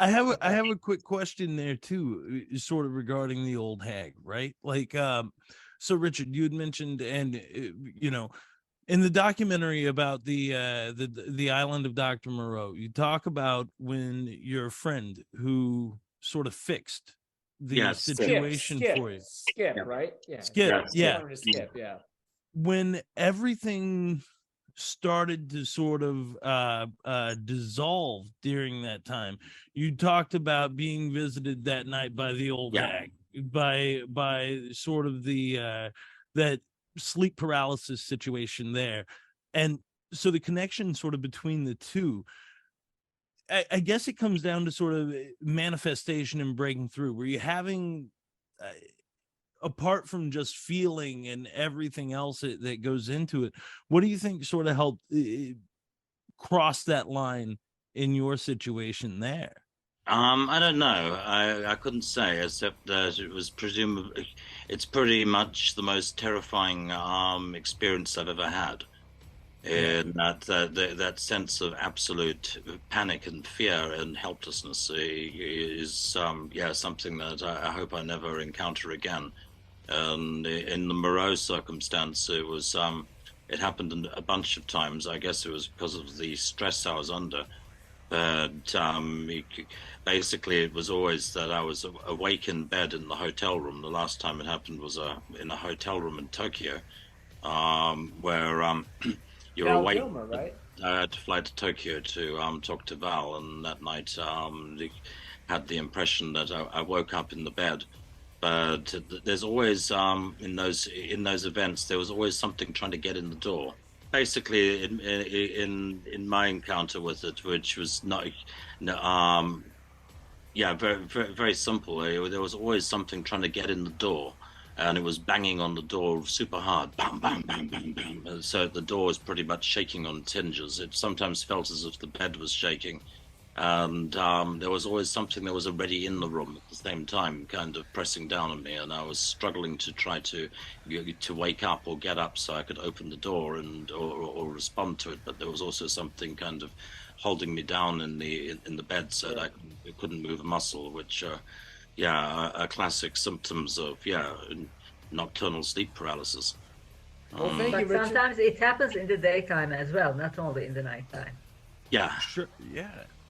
I have a quick question there too, sort of regarding the old hag, right? Like, so Richard, you had mentioned, and you know, in the documentary about the island of Dr. Moreau, you talk about when your friend who sort of fixed the Yes. situation for you, Skip, Yeah. right? Yeah. Skip, Yes. yeah, Skip, yeah. when everything started to sort of dissolve during that time, you talked about being visited that night by the old Yeah. hag, by sort of the that sleep paralysis situation there. And so the connection sort of between the two, I guess it comes down to sort of manifestation and breaking through. Were you having apart from just feeling and everything else that goes into it, what do you think sort of helped cross that line in your situation there? I don't know. I couldn't say, except that it was presumably, it's pretty much the most terrifying experience I've ever had. In that sense of absolute panic and fear and helplessness is yeah, something that I hope I never encounter again. And in the Moreau circumstance, it happened a bunch of times. I guess it was because of the stress I was under. But basically, it was always that I was awake in bed in the hotel room. The last time it happened was in a hotel room in Tokyo, where you're Val awake. Kilmer, right? I had to fly to Tokyo to talk to Val, and that night had the impression that I woke up in the bed. But there's always in those events there was always something trying to get in the door. Basically, in my encounter with it, which was not, yeah, very very, very simple. There was always something trying to get in the door, and it was banging on the door super hard, bam, bam, bam, bam, bam. And so the door was pretty much shaking on its hinges. It sometimes felt as if the bed was shaking, and there was always something that was already in the room at the same time, kind of pressing down on me, and I was struggling to try to wake up or get up so I could open the door and or respond to it. But there was also something kind of holding me down in the bed so that I couldn't move a muscle, which yeah, are classic symptoms of nocturnal sleep paralysis. Well, thank you, But Richard. sometimes it happens in the daytime as well, not only in the nighttime. Yeah, Sure, yeah.